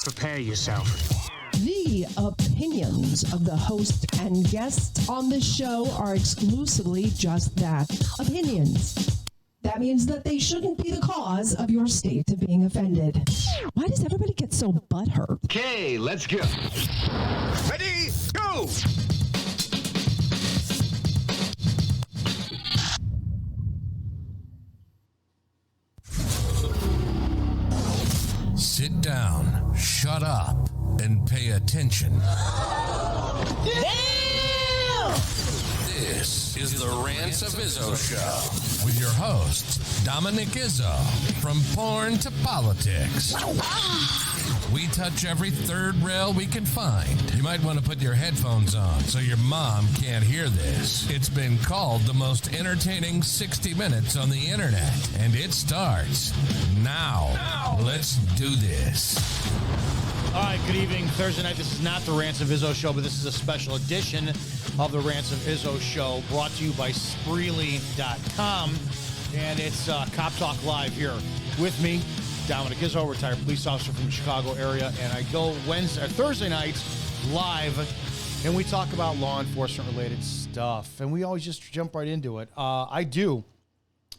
Prepare yourself. The opinions of the host and guests on this show are exclusively just that, opinions. That means that they shouldn't be the cause of your state of being offended. Why does everybody get so butthurt? Okay, let's go. Ready, go! Sit down, shut up, and pay attention. Damn! This is the Rants of Izzo Show with your host, Dominic Izzo, from porn to politics. We touch every third rail we can find. You might want to put your headphones on so your mom can't hear this. It's been called the most entertaining 60 minutes on the internet, and it starts now. Let's do this. All right, good evening. Thursday night, this is not the Rants of Izzo Show, but this is a special edition of the Rants of Izzo Show brought to you by Spreely.com. And it's Cop Talk Live here with me, Dominic Izzo, retired police officer from the Chicago area. And I go Thursday nights live, and we talk about law enforcement-related stuff. And we always just jump right into it. I do.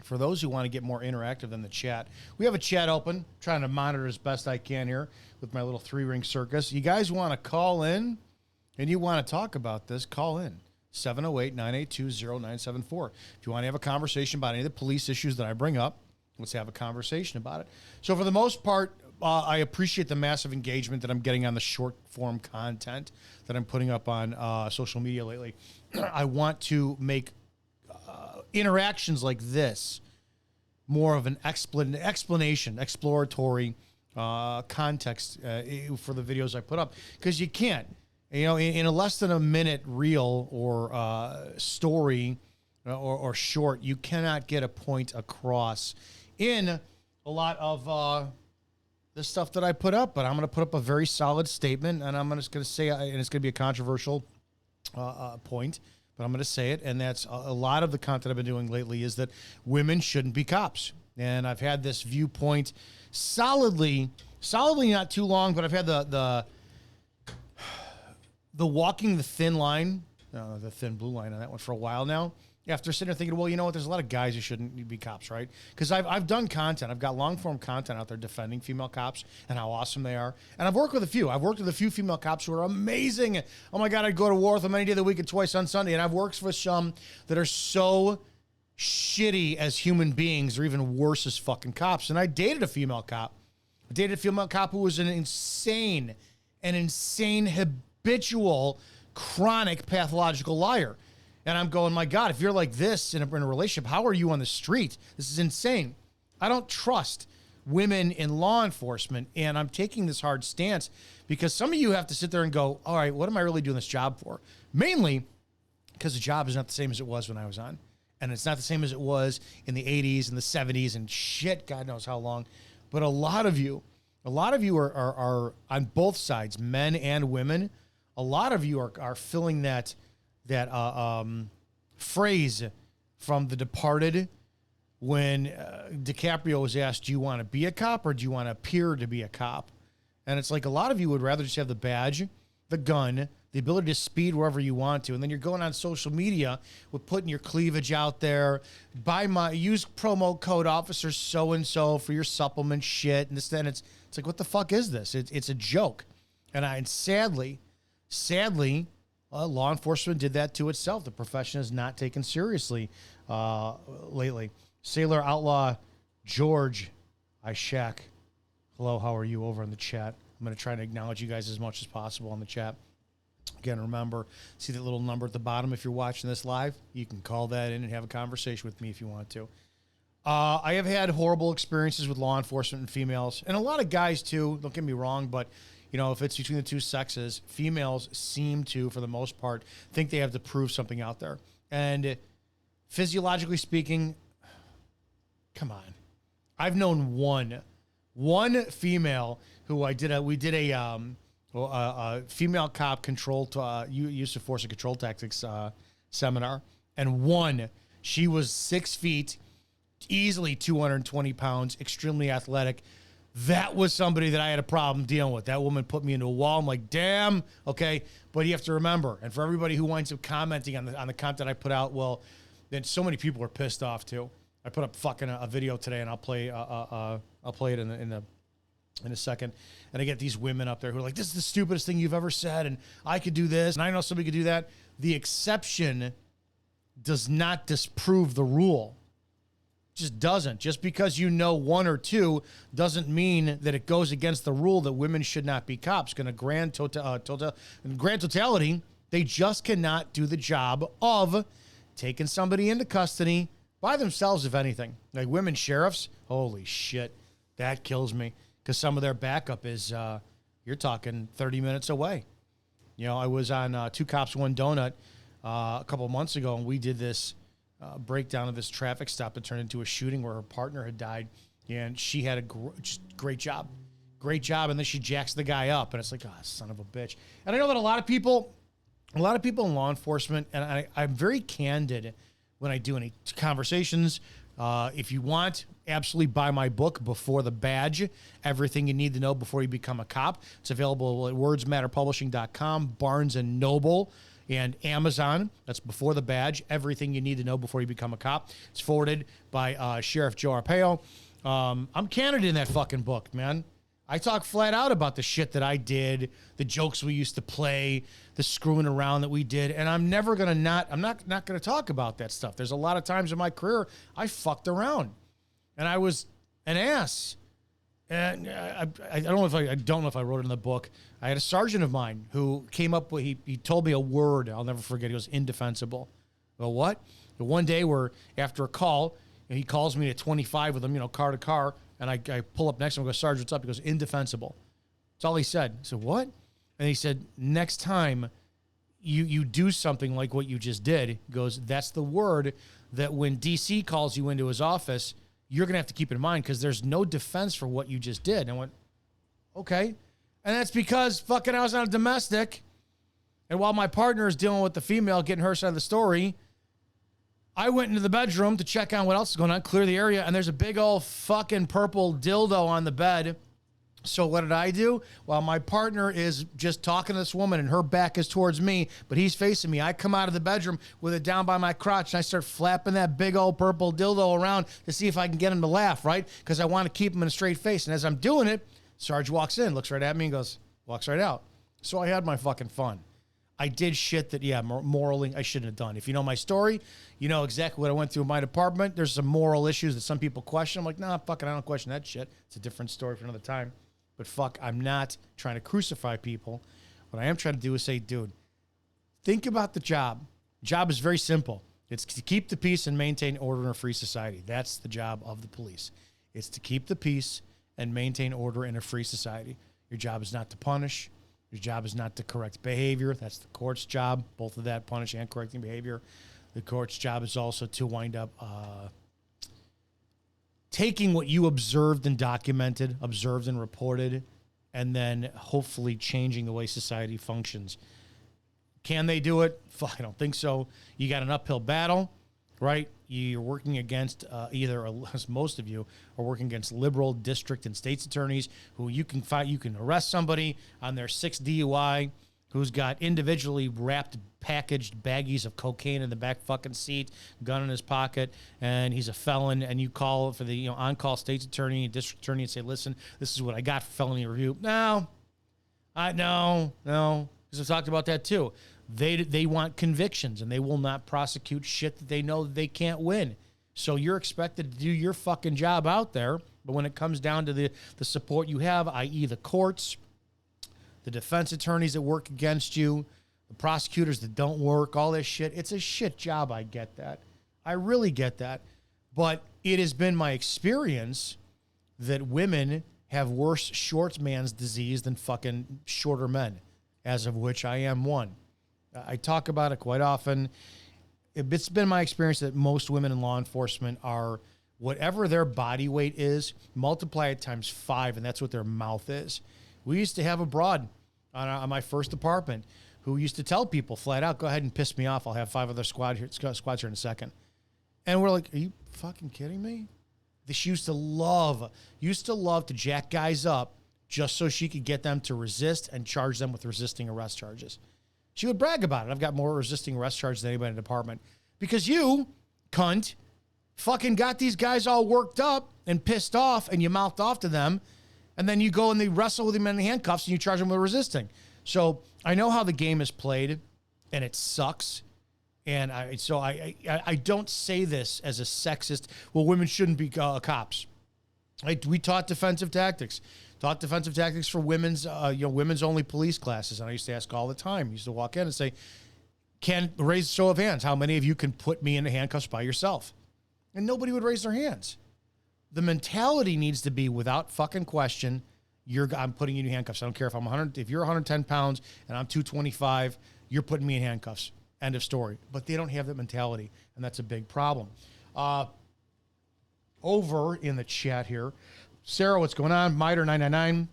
For those who want to get more interactive than the chat, we have a chat open, trying to monitor as best I can here with my little three-ring circus. You guys want to call in and you want to talk about this, call in. 708-982-0974. If you want to have a conversation about any of the police issues that I bring up, let's have a conversation about it. So for the most part, I appreciate the massive engagement that I'm getting on the short-form content that I'm putting up on social media lately. I want to make interactions like this more of an explanation, exploratory context for the videos I put up, because you can't, in a less than a minute reel or story or short, you cannot get a point across in a lot of the stuff that I put up. But I'm going to put up a very solid statement, and I'm just going to say, and it's going to be a controversial point, but I'm going to say it, and that's a lot of the content I've been doing lately is that women shouldn't be cops. And I've had this viewpoint solidly not too long, but I've had the walking the thin line, the thin blue line on that one for a while now. After sitting there thinking, well, you know what, there's a lot of guys who shouldn't be cops, right? Because I've done content. I've got long-form content out there defending female cops and how awesome they are. And I've worked with a few. I've worked with a few female cops who are amazing. Oh, my God, I'd go to war with them any day of the week and twice on Sunday. And I've worked with some that are so shitty as human beings or even worse as fucking cops. And I dated a female cop. I dated a female cop who was an insane, habitual, chronic, pathological liar. And I'm going, my God, if you're like this in a relationship, how are you on the street? This is insane. I don't trust women in law enforcement, and I'm taking this hard stance because some of you have to sit there and go, all right, what am I really doing this job for? Mainly because the job is not the same as it was when I was on, and it's not the same as it was in the 80s and the 70s and shit, God knows how long. But a lot of you are on both sides, men and women. A lot of you are filling that phrase from The Departed when DiCaprio was asked, do you want to be a cop or do you want to appear to be a cop? And it's like a lot of you would rather just have the badge, the gun, the ability to speed wherever you want to. And then you're going on social media with putting your cleavage out there. Use promo code officer so-and-so for your supplement shit. And this, then it's like, what the fuck is this? It's a joke. And sadly, law enforcement did that to itself. The profession is not taken seriously lately. Sailor Outlaw George Ishak. Hello, how are you over in the chat? I'm going to try to acknowledge you guys as much as possible on the chat. Again, remember, see that little number at the bottom if you're watching this live? You can call that in and have a conversation with me if you want to. I have had horrible experiences with law enforcement and females, and a lot of guys too, don't get me wrong, but if it's between the two sexes, females seem to, for the most part, think they have to prove something out there. And physiologically speaking, come on. I've known one female who we did a female cop use of force and control tactics seminar. And she was 6 feet, easily 220 pounds, extremely athletic. That was somebody that I had a problem dealing with. That woman put me into a wall. I'm like, damn, okay. But you have to remember, and for everybody who winds up commenting on the content I put out, well, then so many people are pissed off too. I put up fucking a video today, and I'll play it in a second. And I get these women up there who are like, this is the stupidest thing you've ever said, and I could do this, and I know somebody could do that. The exception does not disprove the rule. Just doesn't. Just because you know one or two doesn't mean that it goes against the rule that women should not be cops. In grand totality, they just cannot do the job of taking somebody into custody by themselves, if anything. Like women sheriffs, holy shit, that kills me. Because some of their backup is, you're talking 30 minutes away. You know, I was on Two Cops, One Donut a couple of months ago, and we did this breakdown of this traffic stop that turned into a shooting where her partner had died, and she had a great job. And then she jacks the guy up, and it's like, oh, son of a bitch. And I know that a lot of people in law enforcement, and I'm very candid when I do any conversations. If you want, absolutely buy my book, Before the Badge, Everything You Need to Know Before You Become a Cop. It's available at wordsmatterpublishing.com, Barnes & Noble, and Amazon. That's Before the Badge, Everything You Need to Know Before You Become a Cop. It's forwarded by Sheriff Joe Arpaio. I'm candid in that fucking book, man. I talk flat out about the shit that I did, the jokes we used to play, the screwing around that we did, and I'm not gonna talk about that stuff. There's a lot of times in my career I fucked around, and I was an ass. And I don't know if I wrote it in the book. I had a sergeant of mine who came up with, he told me a word I'll never forget. He goes, indefensible. Well, what? And one day after a call, and he calls me at 25 with him, car to car, and I pull up next to him and go, Sergeant, what's up? He goes, indefensible. That's all he said. I said, what? And he said, next time you do something like what you just did, he goes, that's the word that when DC calls you into his office, you're going to have to keep in mind because there's no defense for what you just did. And I went, okay. And that's because fucking I was on a domestic. And while my partner is dealing with the female, getting her side of the story, I went into the bedroom to check on what else is going on, clear the area, and there's a big old fucking purple dildo on the bed. So what did I do? While my partner is just talking to this woman and her back is towards me, but he's facing me, I come out of the bedroom with it down by my crotch and I start flapping that big old purple dildo around to see if I can get him to laugh, right? Because I want to keep him in a straight face. And as I'm doing it, Sarge walks in, looks right at me and walks right out. So I had my fucking fun. I did shit that, morally I shouldn't have done. If you know my story, you know exactly what I went through in my department. There's some moral issues that some people question. I'm like, nah, fucking I don't question that shit. It's a different story for another time. But fuck, I'm not trying to crucify people. What I am trying to do is say, dude, think about the job. Job is very simple. It's to keep the peace and maintain order in a free society. That's the job of the police. It's to keep the peace and maintain order in a free society. Your job is not to punish. Your job is not to correct behavior. That's the court's job, both of that, punishing and correcting behavior. The court's job is also to wind up taking what you observed and documented, observed and reported, and then hopefully changing the way society functions. Can they do it? I don't think so. You got an uphill battle, right? You're working against as most of you are working against liberal district and state's attorneys who you can fight. You can arrest somebody on their 6th DUI who's got individually wrapped, packaged baggies of cocaine in the back fucking seat, gun in his pocket, and he's a felon, and you call for the on-call state's attorney, district attorney, and say, listen, this is what I got for felony review. No, because I've talked about that too. They want convictions, and they will not prosecute shit that they know that they can't win. So you're expected to do your fucking job out there, but when it comes down to the support you have, i.e. the courts, the defense attorneys that work against you, the prosecutors that don't work, all this shit. It's a shit job. I get that. I really get that. But it has been my experience that women have worse short man's disease than fucking shorter men, as of which I am one. I talk about it quite often. It's been my experience that most women in law enforcement are whatever their body weight is, multiply it times 5, and that's what their mouth is. We used to have a broad on my first department who used to tell people flat out, go ahead and piss me off. I'll have 5 other squads here in a second. And we're like, are you fucking kidding me? She used to love to jack guys up just so she could get them to resist and charge them with resisting arrest charges. She would brag about it. I've got more resisting arrest charges than anybody in the department. Because you, cunt, fucking got these guys all worked up and pissed off, and you mouthed off to them, and then you go and they wrestle with them in the handcuffs and you charge them with resisting. So I know how the game is played, and it sucks. And I don't say this as a sexist, well, women shouldn't be cops. We taught defensive tactics. Taught defensive tactics for women's only police classes. And I used to ask all the time. I used to walk in and say, raise a show of hands. How many of you can put me into handcuffs by yourself? And nobody would raise their hands. The mentality needs to be, without fucking question, I'm putting you in handcuffs. I don't care if you're 110 pounds and I'm 225, you're putting me in handcuffs. End of story. But they don't have that mentality, and that's a big problem. Over in the chat here, Sarah, what's going on? Miter999,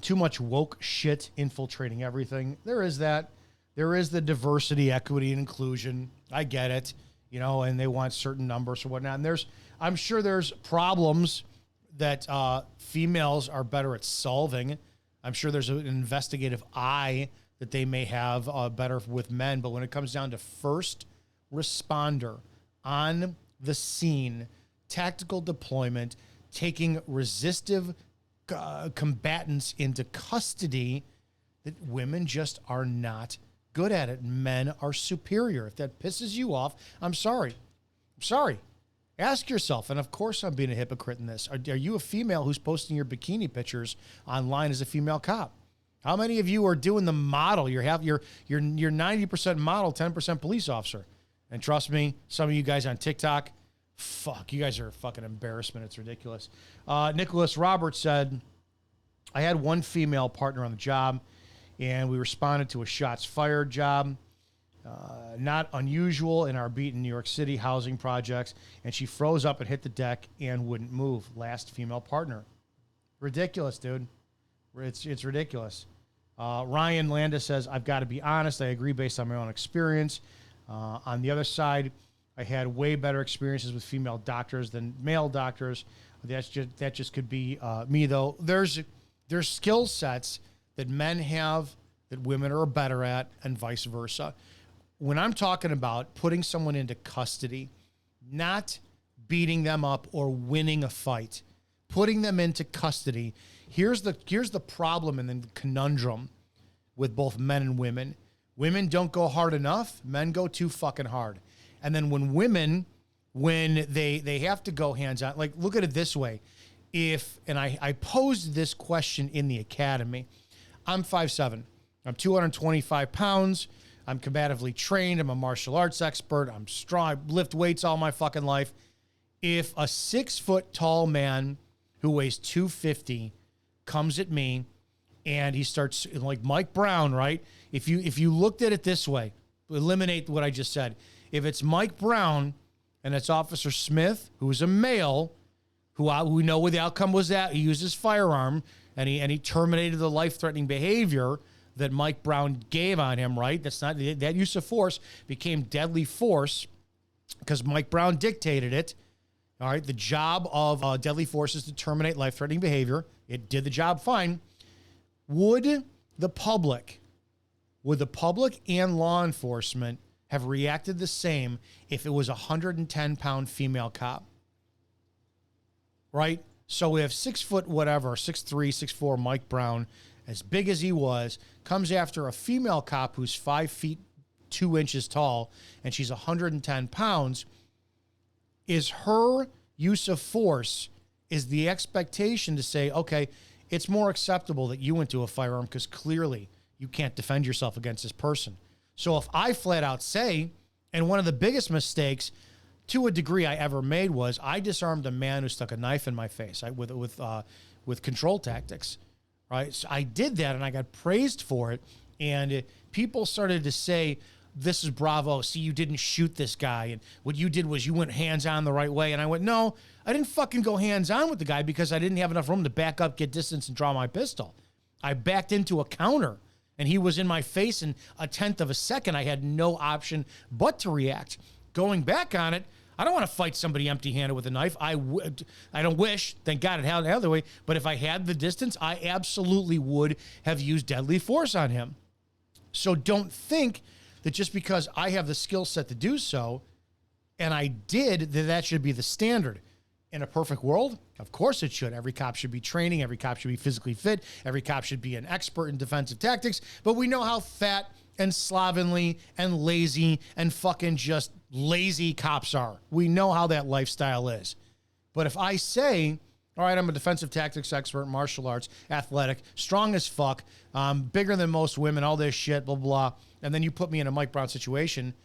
too much woke shit infiltrating everything. There is that. There is the diversity, equity, and inclusion. I get it, and they want certain numbers or whatnot. And I'm sure there's problems that females are better at solving. I'm sure there's an investigative eye that they may have better with men. But when it comes down to first responder on the scene, tactical deployment, taking resistive combatants into custody, that women just are not good at it. Men are superior. If that pisses you off, I'm sorry. Ask yourself, and of course I'm being a hypocrite in this, are you a female who's posting your bikini pictures online as a female cop? How many of you are doing the model? You're 90% model, 10% police officer. And trust me, some of you guys on TikTok, fuck, you guys are a fucking embarrassment. It's ridiculous. Nicholas Roberts said, I had one female partner on the job, and we responded to a shots fired job. Not unusual in our beat in New York City housing projects, and she froze up and hit the deck and wouldn't move. Last female partner. Ridiculous, dude. It's ridiculous. Ryan Landis says, I've got to be honest. I agree based on my own experience. On the other side, I had way better experiences with female doctors than male doctors. That just could be me, though. There's skill sets that men have that women are better at, and vice versa. When I'm talking about putting someone into custody, not beating them up or winning a fight, putting them into custody, here's the problem and the conundrum with both men and women. Women don't go hard enough. Men go too fucking hard. And then when they have to go hands-on, like, look at it this way. I posed this question in the academy. I'm 5'7". I'm 225 pounds. I'm combatively trained. I'm a martial arts expert. I'm strong. I lift weights all my fucking life. If a 6 foot tall man who weighs 250 comes at me and he starts like Mike Brown, right? If you looked at it this way, eliminate what I just said. If it's Mike Brown and it's Officer Smith, who's a male, who we know what the outcome was, that he used his firearm and he terminated the life-threatening behavior that Mike Brown gave on him, right? That use of force became deadly force because Mike Brown dictated it. All right, the job of deadly force is to terminate life-threatening behavior. It did the job fine. Would the public and law enforcement have reacted the same if it was a 110-pound female cop? Right? So we have 6 foot whatever, 6'3", 6'4", Mike Brown, as big as he was, comes after a female cop who's 5 feet 2 inches tall, and she's 110 pounds. Is her use of force, is the expectation to say, okay, it's more acceptable that you went to a firearm because clearly you can't defend yourself against this person. So if I flat out say, and one of the biggest mistakes to a degree I ever made was I disarmed a man who stuck a knife in my face with control tactics. Right? So I did that and I got praised for it. And people started to say, this is bravo. See, you didn't shoot this guy. And what you did was you went hands-on the right way. And I went, no, I didn't fucking go hands-on with the guy because I didn't have enough room to back up, get distance, and draw my pistol. I backed into a counter and he was in my face in a tenth of a second. I had no option but to react. Going back on it, I don't want to fight somebody empty-handed with a knife. I don't wish. Thank God it held the other way. But if I had the distance, I absolutely would have used deadly force on him. So don't think that just because I have the skill set to do so, and I did, that should be the standard. In a perfect world, of course it should. Every cop should be training. Every cop should be physically fit. Every cop should be an expert in defensive tactics. But we know how fat and slovenly and lazy and fucking just lazy cops are. We know how that lifestyle is. But if I say, all right, I'm a defensive tactics expert, martial arts, athletic, strong as fuck, bigger than most women, all this shit, blah, blah, and then you put me in a Mike Brown situation,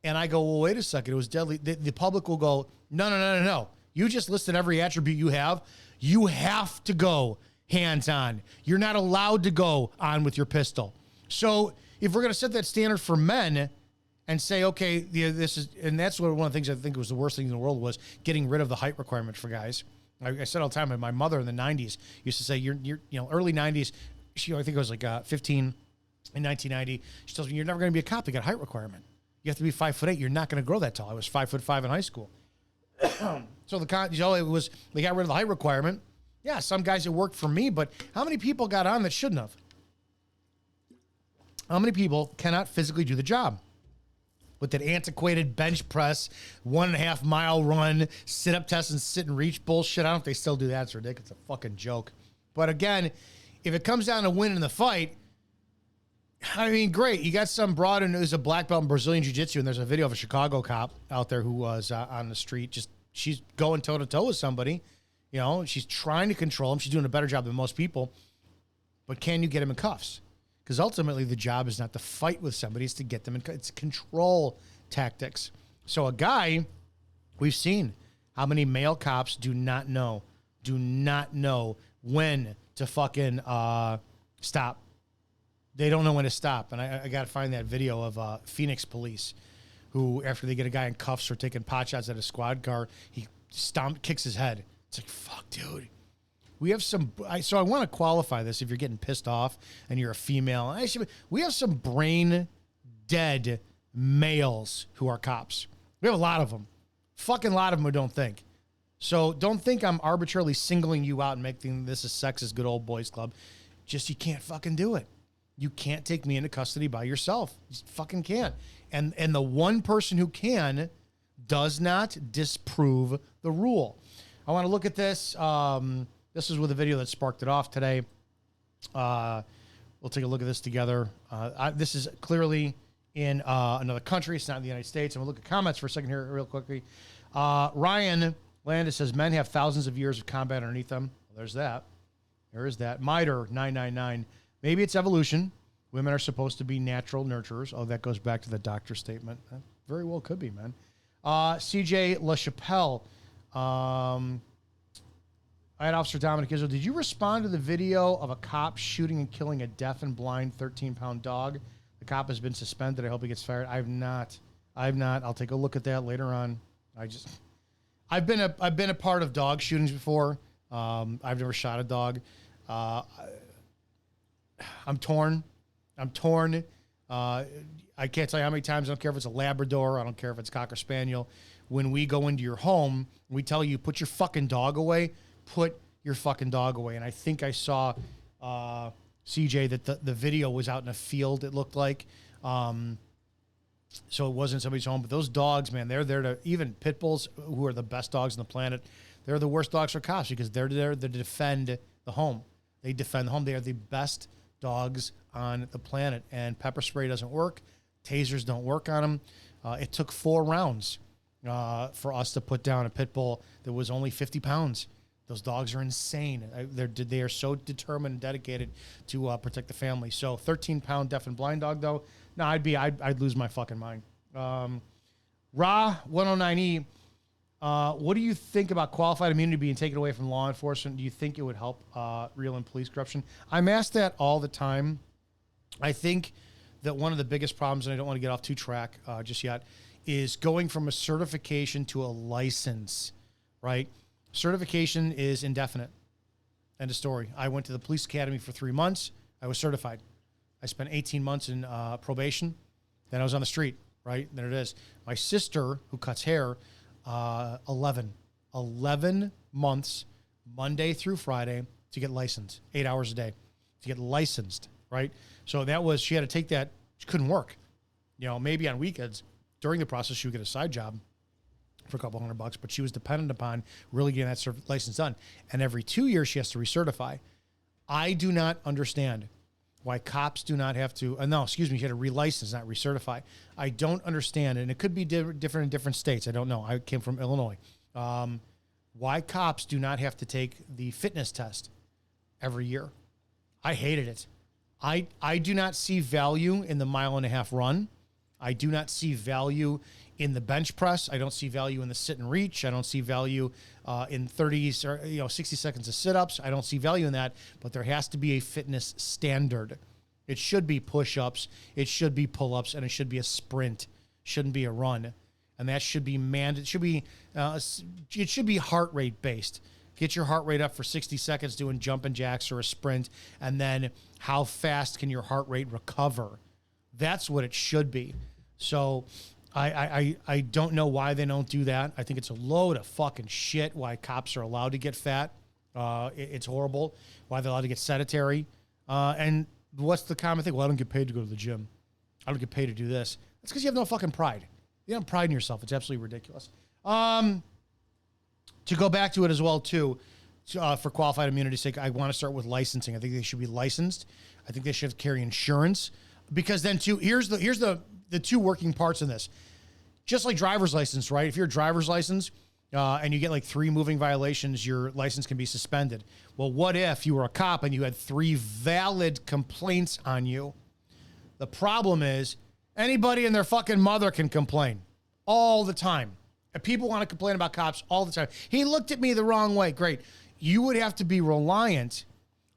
and I go, well, wait a second, it was deadly. The public will go, no. You just listed every attribute you have. You have to go hands-on. You're not allowed to go on with your pistol. So if we're going to set that standard for men and say, okay, this is, and that's one of the things I think was the worst thing in the world was getting rid of the height requirement for guys. I said all the time, my mother in the 90s used to say, you're early 90s, I think it was like 15 in 1990. She tells me, you're never going to be a cop. They got a height requirement. You have to be 5'8". You're not going to grow that tall. I was 5'5" in high school. So it was, they got rid of the height requirement. Yeah, some guys it worked for me, but how many people got on that shouldn't have? How many people cannot physically do the job? With that antiquated bench press, 1.5 mile run, sit up test and sit and reach bullshit. I don't know if they still do that. It's ridiculous. It's a fucking joke. But again, if it comes down to winning the fight, I mean, great. You got some broad who's a black belt in Brazilian Jiu-Jitsu, and there's a video of a Chicago cop out there who was on the street. She's going toe-to-toe with somebody. You know, she's trying to control him. She's doing a better job than most people. But can you get him in cuffs? Because ultimately the job is not to fight with somebody. It's to get them in cuffs. It's control tactics. So a guy, we've seen how many male cops do not know when to fucking stop. They don't know when to stop. And I got to find that video of Phoenix police who, after they get a guy in cuffs or taking pot shots at a squad car, he kicks his head. It's like, fuck, dude. We have some, so I want to qualify this if you're getting pissed off and you're a female. We have some brain dead males who are cops. We have a lot of them. Fucking lot of them who don't think. So don't think I'm arbitrarily singling you out and making this a sexist good old boys club. Just you can't fucking do it. You can't take me into custody by yourself. You just fucking can't. And the one person who can does not disprove the rule. I want to look at this. This is with a video that sparked it off today. We'll take a look at this together. This is clearly in another country. It's not in the United States. And we'll look at comments for a second here real quickly. Ryan Landis says, men have thousands of years of combat underneath them. Well, there's that. There is that. Miter 999. Maybe it's evolution. Women are supposed to be natural nurturers. Oh, that goes back to the doctor statement. That very well could be, man. CJ LaChapelle. I had Officer Dominic Izzo. Did you respond to the video of a cop shooting and killing a deaf and blind 13-pound dog? The cop has been suspended. I hope he gets fired. I've not. I'll take a look at that later on. I've been a part of dog shootings before. I've never shot a dog. I'm torn. I can't tell you how many times, I don't care if it's a Labrador, I don't care if it's Cocker Spaniel. When we go into your home, we tell you, put your fucking dog away. Put your fucking dog away. And I think I saw, CJ, that the video was out in a field, it looked like. So it wasn't somebody's home. But those dogs, man, they're there to, even pit bulls, who are the best dogs on the planet, they're the worst dogs for cops because they're there to defend the home. They defend the home. They are the best dogs on the planet. And pepper spray doesn't work. Tasers don't work on them. It took 4 rounds for us to put down a pit bull that was only 50 pounds. Those dogs are insane. They are so determined and dedicated to protect the family. So 13-pound deaf and blind dog, though, no, I'd lose my fucking mind. Ra 109E, what do you think about qualified immunity being taken away from law enforcement? Do you think it would help reel in police corruption? I'm asked that all the time. I think that one of the biggest problems, and I don't want to get off too track just yet, is going from a certification to a license, right? Certification is indefinite. End of story. I went to the police academy for 3 months. I was certified. I spent 18 months in probation. Then I was on the street, right? There it is. My sister, who cuts hair, 11 months, Monday through Friday, to get licensed, 8 hours a day, to get licensed, right? So she had to take that. She couldn't work. Maybe on weekends during the process, she would get a side job for a couple $100, but she was dependent upon really getting that license done. And every 2 years, she has to recertify. I do not understand why cops do not have to, she had to relicense, not recertify. I don't understand, and it could be different in different states. I don't know. I came from Illinois. Why cops do not have to take the fitness test every year. I hated it. I do not see value in the 1.5 mile run. I do not see value in the bench press. I don't see value in the sit and reach. I don't see value in 30s or 60 seconds of sit-ups. I don't see value in that, but there has to be a fitness standard. It should be push-ups, it should be pull-ups, and it should be a sprint. Shouldn't be a run. And that should be it should be heart rate based. Get your heart rate up for 60 seconds doing jumping jacks or a sprint, and then how fast can your heart rate recover? That's what it should be. So I don't know why they don't do that. I think it's a load of fucking shit why cops are allowed to get fat. It's horrible. Why they're allowed to get sedentary. And what's the common thing? Well, I don't get paid to go to the gym. I don't get paid to do this. That's because you have no fucking pride. You don't have pride in yourself. It's absolutely ridiculous. To go back to it as well, too, for qualified immunity's sake, I want to start with licensing. I think they should be licensed. I think they should carry insurance. Because then, too, here's the two working parts in this. Just like driver's license, right? If you're a driver's license and you get like 3 moving violations, your license can be suspended. Well, what if you were a cop and you had 3 valid complaints on you? The problem is anybody and their fucking mother can complain all the time. And people want to complain about cops all the time. He looked at me the wrong way. Great. You would have to be reliant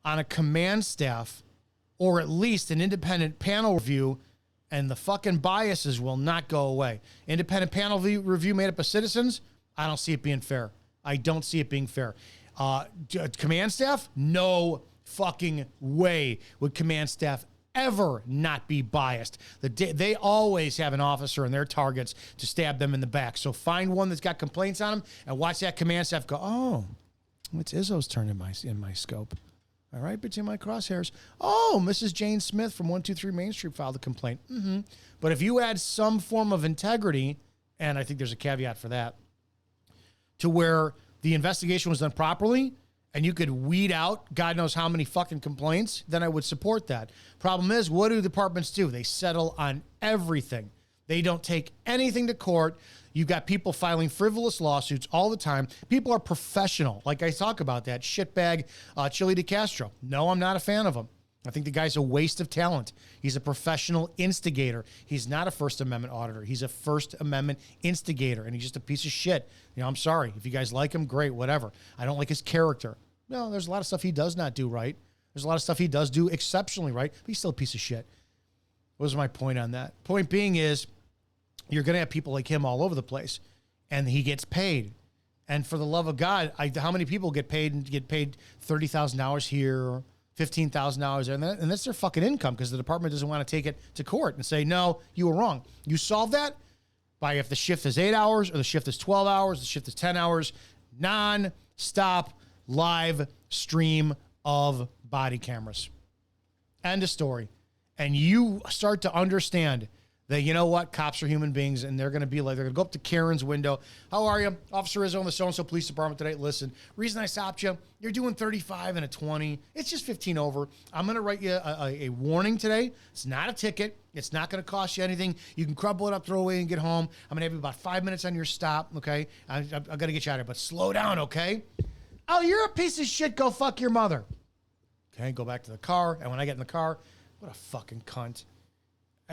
on a command staff or at least an independent panel review, and the fucking biases will not go away. Independent panel review made up of citizens, I don't see it being fair. I don't see it being fair. Command staff, no fucking way would command staff ever not be biased. They always have an officer and their targets to stab them in the back. So find one that's got complaints on them and watch that command staff go, oh, it's Izzo's turn in my scope. All right, between my crosshairs. Oh, Mrs. Jane Smith from 123 Main Street filed a complaint. Mm-hmm. But if you add some form of integrity, and I think there's a caveat for that, to where the investigation was done properly and you could weed out God knows how many fucking complaints, then I would support that. Problem is, what do departments do? They settle on everything. They don't take anything to court. You've got people filing frivolous lawsuits all the time. People are professional. Like I talk about that shitbag Chili DeCastro. No, I'm not a fan of him. I think the guy's a waste of talent. He's a professional instigator. He's not a First Amendment auditor. He's a First Amendment instigator, and he's just a piece of shit. I'm sorry. If you guys like him, great, whatever. I don't like his character. No, there's a lot of stuff he does not do right. There's a lot of stuff he does do exceptionally right, but he's still a piece of shit. What was my point on that? Point being is, you're going to have people like him all over the place, and he gets paid. And for the love of God, how many people get paid $30,000 here, $15,000 there, and that's their fucking income because the department doesn't want to take it to court and say, no, you were wrong. You solve that by if the shift is 8 hours or the shift is 12 hours, the shift is 10 hours, non-stop live stream of body cameras. End of story. And you start to understand that, you know what, cops are human beings, and they're going to go up to Karen's window. How are you? Officer Izzo in the so-and-so police department today. Listen, reason I stopped you, you're doing 35 and a 20. It's just 15 over. I'm going to write you a warning today. It's not a ticket. It's not going to cost you anything. You can crumble it up, throw it away, and get home. I'm going to have you about 5 minutes on your stop, okay? I've got to get you out of here, but slow down, okay? Oh, you're a piece of shit. Go fuck your mother. Okay, go back to the car, and when I get in the car, what a fucking cunt.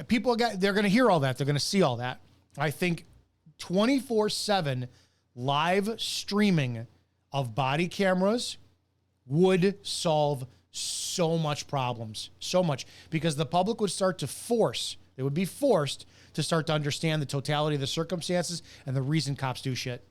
They're going to hear all that. They're going to see all that. I think 24/7 live streaming of body cameras would solve so much problems, so much, because the public would start to they would be forced to start to understand the totality of the circumstances and the reason cops do shit.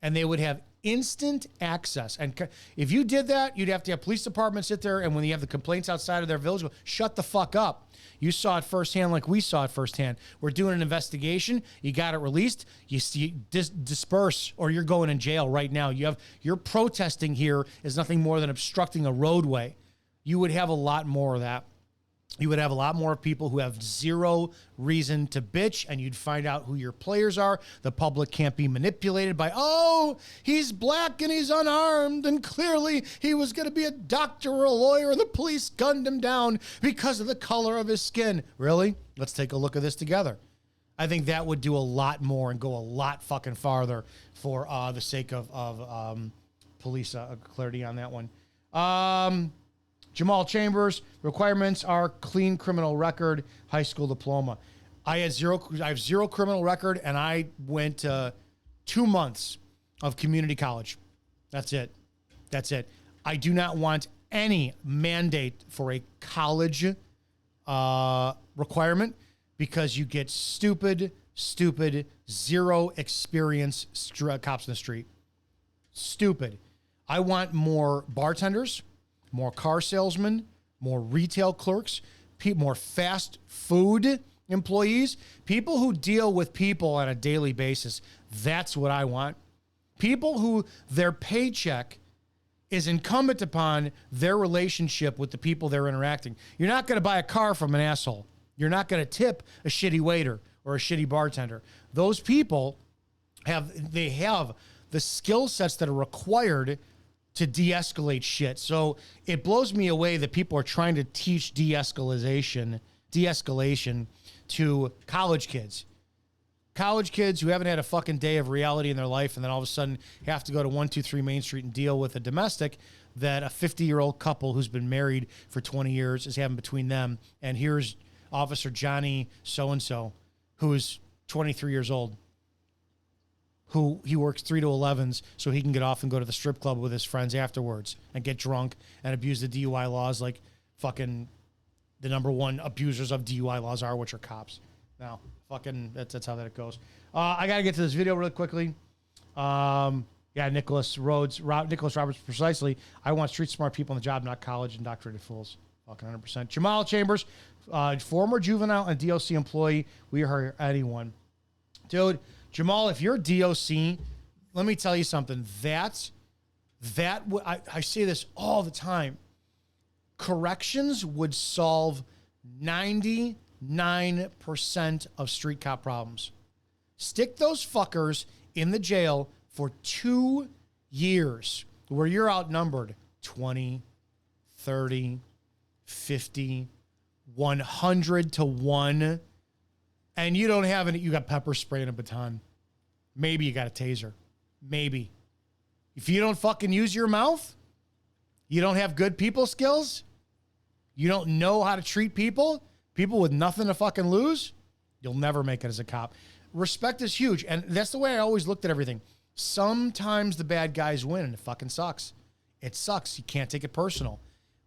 and they would have instant access. And if you did that, you'd have to have police departments sit there, and when you have the complaints outside of their village, go, shut the fuck up. You saw it firsthand like we saw it firsthand. We're doing an investigation. You got it released. You see, disperse, or you're going in jail right now. You're protesting here is nothing more than obstructing a roadway. You would have a lot more of that. You would have a lot more people who have zero reason to bitch, and you'd find out who your players are. The public can't be manipulated by, oh, he's black and he's unarmed, and clearly he was going to be a doctor or a lawyer, and the police gunned him down because of the color of his skin. Really? Let's take a look at this together. I think that would do a lot more and go a lot fucking farther for the sake of police clarity on that one. Jamal Chambers, requirements are clean criminal record, high school diploma. I have zero criminal record, and I went 2 months of community college. That's it. I do not want any mandate for a college requirement, because you get stupid, zero experience cops in the street. Stupid. I want more bartenders, more car salesmen, more retail clerks, more fast food employees, people who deal with people on a daily basis. That's what I want. People who their paycheck is incumbent upon their relationship with the people they're interacting. You're not going to buy a car from an asshole. You're not going to tip a shitty waiter or a shitty bartender. Those people have the skill sets that are required to de-escalate shit. So it blows me away that people are trying to teach de-escalation to college kids. College kids who haven't had a fucking day of reality in their life, and then all of a sudden have to go to 123 Main Street and deal with a domestic that a 50-year-old couple who's been married for 20 years is having between them. And here's Officer Johnny so-and-so, who is 23 years old, who he works 3 to 11s so he can get off and go to the strip club with his friends afterwards and get drunk and abuse the DUI laws like fucking the number one abusers of DUI laws are, which are cops. Now, fucking, that's how that goes. I got to get to this video really quickly. Nicholas Roberts, precisely. I want street smart people on the job, not college indoctrinated fools. Fucking 100%. Jamal Chambers, former juvenile and DOC employee. We hire anyone. Dude, Jamal, if you're DOC, let me tell you something. I say this all the time. Corrections would solve 99% of street cop problems. Stick those fuckers in the jail for 2 years where you're outnumbered 20, 30, 50, 100 to 1. And you don't have any, you got pepper spray and a baton. Maybe you got a taser. Maybe. If you don't fucking use your mouth, you don't have good people skills, you don't know how to treat people with nothing to fucking lose, you'll never make it as a cop. Respect is huge. And that's the way I always looked at everything. Sometimes the bad guys win, and it fucking sucks. It sucks. You can't take it personal.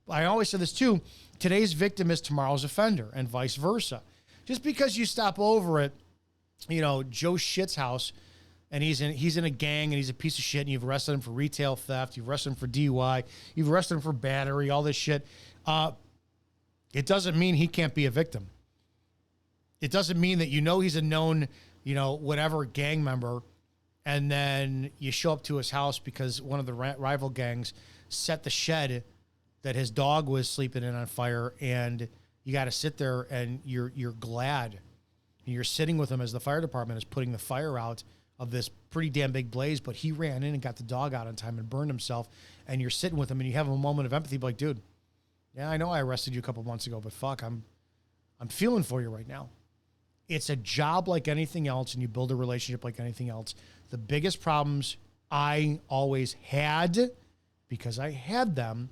I always say this too. Today's victim is tomorrow's offender, and vice versa. Just because you stop over at, Joe Shit's house, and he's in a gang and he's a piece of shit, and you've arrested him for retail theft, you've arrested him for DUI, you've arrested him for battery, all this shit. It doesn't mean he can't be a victim. It doesn't mean that he's a known, whatever gang member, and then you show up to his house because one of the rival gangs set the shed that his dog was sleeping in on fire, and you got to sit there and you're glad. You're sitting with him as the fire department is putting the fire out of this pretty damn big blaze, but he ran in and got the dog out on time and burned himself, and you're sitting with him and you have a moment of empathy, like, dude, yeah, I know I arrested you a couple months ago, but fuck, I'm feeling for you right now. It's a job like anything else, and you build a relationship like anything else. The biggest problems I always had, because I had them,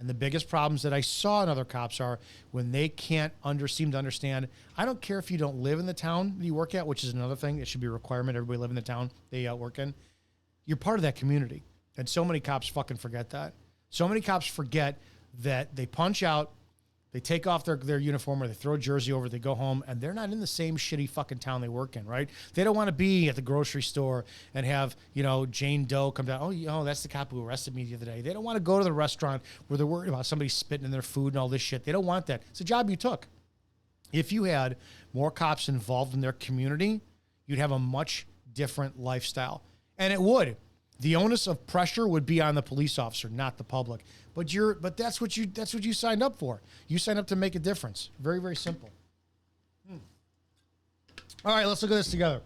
and the biggest problems that I saw in other cops are when they can't seem to understand. I don't care if you don't live in the town you work at, which is another thing. It should be a requirement. Everybody live in the town they work in. You're part of that community. And so many cops fucking forget that. So many cops forget that they punch out, They take off their uniform or they throw a jersey over, they go home, and they're not in the same shitty fucking town they work in, right? They don't want to be at the grocery store and have, Jane Doe come down. Oh, that's the cop who arrested me the other day. They don't want to go to the restaurant where they're worried about somebody spitting in their food and all this shit. They don't want that. It's a job you took. If you had more cops involved in their community, you'd have a much different lifestyle. And it would. The onus of pressure would be on the police officer, not the public. But that's what you signed up for. You signed up to make a difference. Very, very simple. All right, let's look at this together.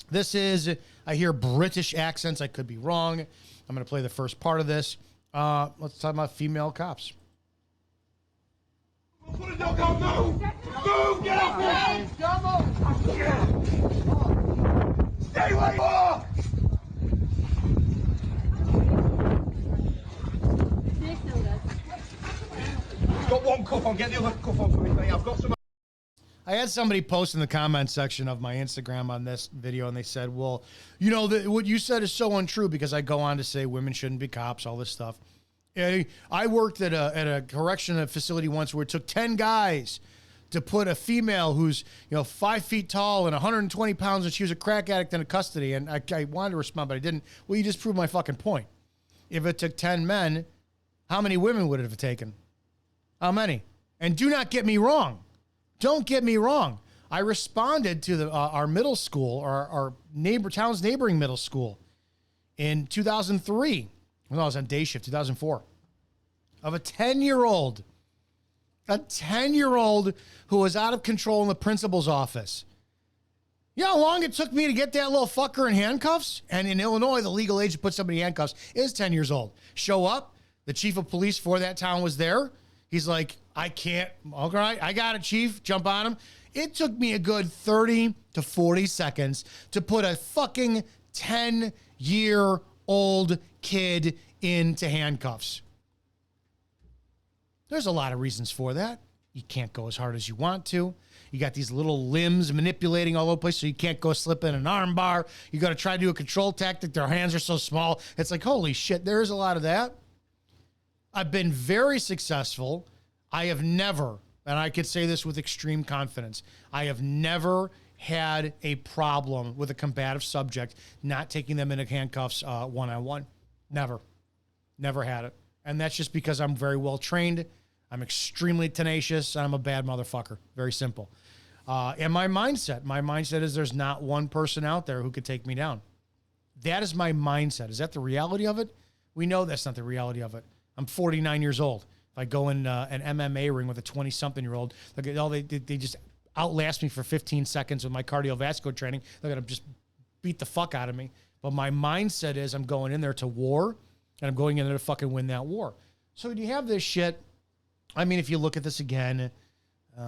This is, I hear British accents. I could be wrong. I'm going to play the first part of this. Let's talk about female cops. Move! Move! Get up here! Stay away! Got one cuff on. Get the other cuff on for me, mate. I've got some. I had somebody post in the comment section of my Instagram on this video, and they said, well, what you said is so untrue because I go on to say women shouldn't be cops, all this stuff. I worked at a correctional facility once where it took 10 guys to put a female who's 5 feet tall and 120 pounds, and she was a crack addict in custody. And I wanted to respond, but I didn't. Well, you just proved my fucking point. If it took 10 men, how many women would it have taken? How many? And do not get me wrong. Don't get me wrong. I responded to our middle school, our town's neighboring middle school, in 2003. When I was on day shift, 2004, of a 10-year-old who was out of control in the principal's office. You know how long it took me to get that little fucker in handcuffs? And in Illinois, the legal age to put somebody in handcuffs is 10 years old. Show up. The chief of police for that town was there. He's like, I can't. All right, I got it, chief. Jump on him. It took me a good 30 to 40 seconds to put a fucking 10-year-old kid into handcuffs. There's a lot of reasons for that. You can't go as hard as you want to. You got these little limbs manipulating all over the place, so you can't go slip in an arm bar. You got to try to do a control tactic. Their hands are so small. It's like, holy shit, there is a lot of that. I've been very successful. I have never, and I could say this with extreme confidence, I have never had a problem with a combative subject not taking them into handcuffs one-on-one. Never had it. And that's just because I'm very well trained. I'm extremely tenacious. And I'm a bad motherfucker. Very simple. And my mindset is there's not one person out there who could take me down. That is my mindset. Is that the reality of it? We know that's not the reality of it. I'm 49 years old. If I go in an MMA ring with a 20-something-year-old, they just outlast me for 15 seconds with my cardiovascular training. They're going to just beat the fuck out of me. But my mindset is I'm going in there to war, and I'm going in there to fucking win that war. So when you have this shit, I mean, if you look at this again, we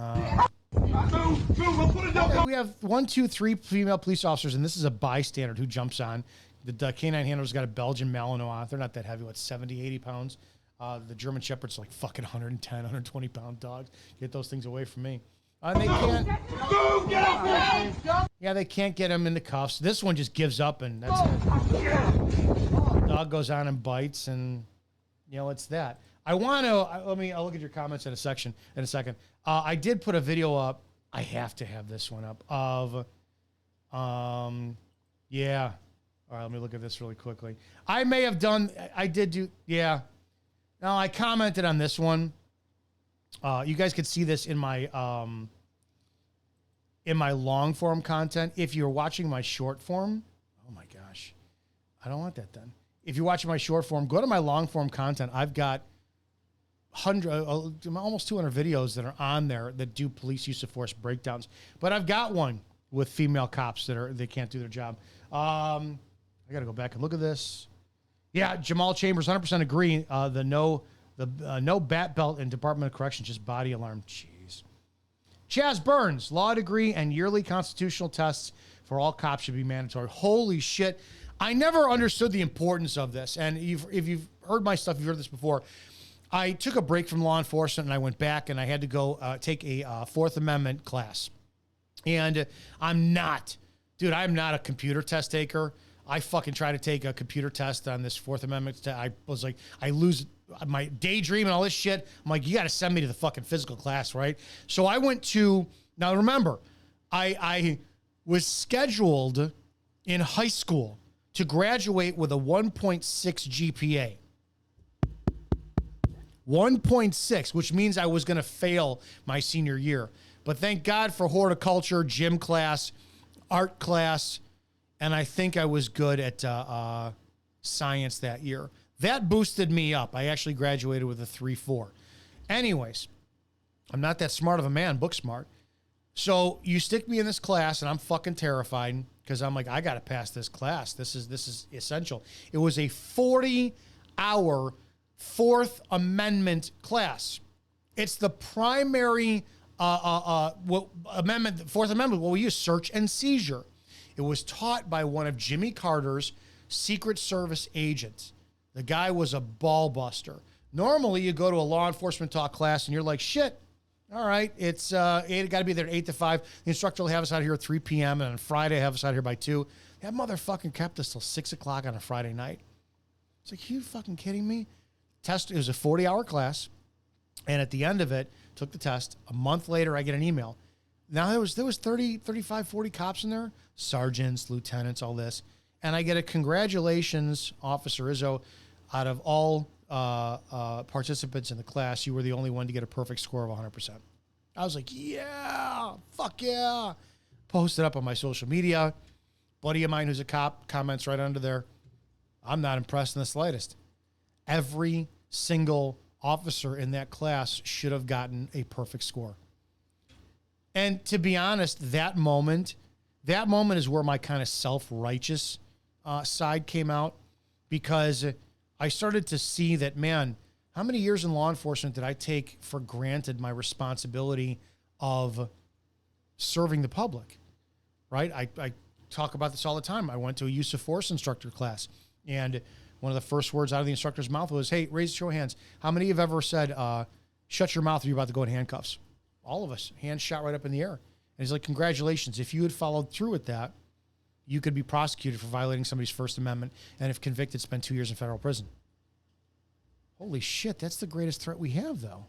have 1, 2, 3 female police officers, and this is a bystander who jumps on. The canine handler's got a Belgian Malinois on. They're not that heavy, 70, 80 pounds. The German Shepherd's like fucking 110, 120 pound dogs. Get those things away from me. They can't. Yeah, they can't get him in the cuffs. This one just gives up, and that's it. Dog goes on and bites, and it's that. I'll look at your comments in a second. I did put a video up. I have to have this one up of, yeah. All right, let me look at this really quickly. I did do. No, I commented on this one. You guys could see this in my long form content. If you're watching my short form, oh my gosh, I don't want that then. If you're watching my short form, go to my long form content. I've got almost 200 videos that are on there that do police use of force breakdowns. But I've got one with female cops they can't do their job. I got to go back and look at this. Yeah, Jamal Chambers, 100% agree. No bat belt in Department of Corrections, just body alarm. Jeez. Chaz Burns, law degree and yearly constitutional tests for all cops should be mandatory. Holy shit. I never understood the importance of this. And if you've heard my stuff, you've heard this before. I took a break from law enforcement and I went back and I had to go take a Fourth Amendment class. And I'm not a computer test taker. I fucking try to take a computer test on this Fourth Amendment. I was like, I lose my daydream and all this shit. I'm like, you got to send me to the fucking physical class, right? So I went to, now remember, I was scheduled in high school to graduate with a 1.6 GPA. 1.6, which means I was going to fail my senior year. But thank God for horticulture, gym class, art class, and I think I was good at science that year. That boosted me up. I actually graduated with a 3.4. Anyways, I'm not that smart of a man, book smart. So you stick me in this class, and I'm fucking terrified because I'm like, I got to pass this class. This is essential. It was a 40-hour Fourth Amendment class. It's the primary amendment, Fourth Amendment, what we use, search and seizure. It was taught by one of Jimmy Carter's Secret Service agents. The guy was a ball buster. Normally, you go to a law enforcement talk class and you're like, shit, all right, it's got to be there at 8 to 5. The instructor will have us out here at 3 p.m. and on Friday, have us out here by 2. That motherfucker kept us till 6 o'clock on a Friday night. It's like, you fucking kidding me? Test, it was a 40-hour class, and at the end of it, took the test. A month later, I get an email. Now, there was 30, 35, 40 cops in there, sergeants, lieutenants, all this, and I get a congratulations, Officer Izzo, out of all participants in the class, you were the only one to get a perfect score of 100%. I was like, yeah, fuck yeah. Posted up on my social media. Buddy of mine who's a cop comments right under there. I'm not impressed in the slightest. Every single officer in that class should have gotten a perfect score. And to be honest, that moment is where my kind of self-righteous side came out, because I started to see that, man, how many years in law enforcement did I take for granted my responsibility of serving the public, right? I talk about this all the time. I went to a use of force instructor class, and one of the first words out of the instructor's mouth was, hey, raise your hands. How many have ever said, shut your mouth or you're about to go in handcuffs? All of us. Hands shot right up in the air. And he's like, congratulations. If you had followed through with that, you could be prosecuted for violating somebody's First Amendment, and if convicted, spend 2 years in federal prison. Holy shit, that's the greatest threat we have, though.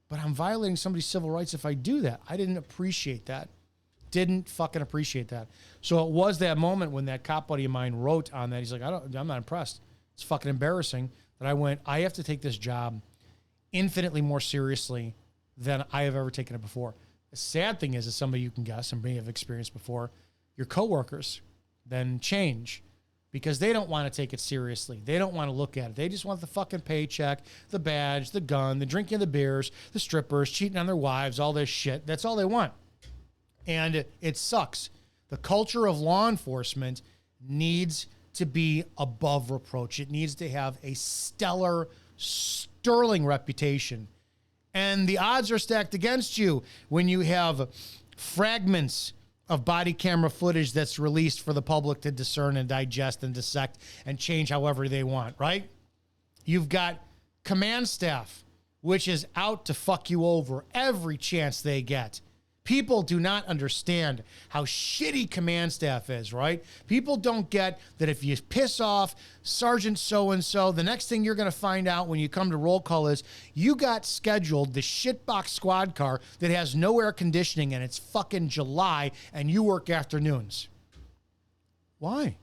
But I'm violating somebody's civil rights if I do that. I didn't appreciate that. Didn't fucking appreciate that. So it was that moment when that cop buddy of mine wrote on that. He's like, I'm not impressed. It's fucking embarrassing that I have to take this job infinitely more seriously than I have ever taken it before. The sad thing is, as somebody you can guess and may have experienced before, your coworkers then change because they don't want to take it seriously. They don't want to look at it. They just want the fucking paycheck, the badge, the gun, the drinking of the beers, the strippers, cheating on their wives, all this shit. That's all they want. And it sucks. The culture of law enforcement needs to be above reproach. It needs to have a stellar, sterling reputation. And the odds are stacked against you when you have fragments of body camera footage that's released for the public to discern and digest and dissect and change however they want, right? You've got command staff, which is out to fuck you over every chance they get. People do not understand how shitty command staff is, right? People don't get that if you piss off Sergeant so-and-so, the next thing you're going to find out when you come to roll call is you got scheduled the shitbox squad car that has no air conditioning and it's fucking July and you work afternoons. Why?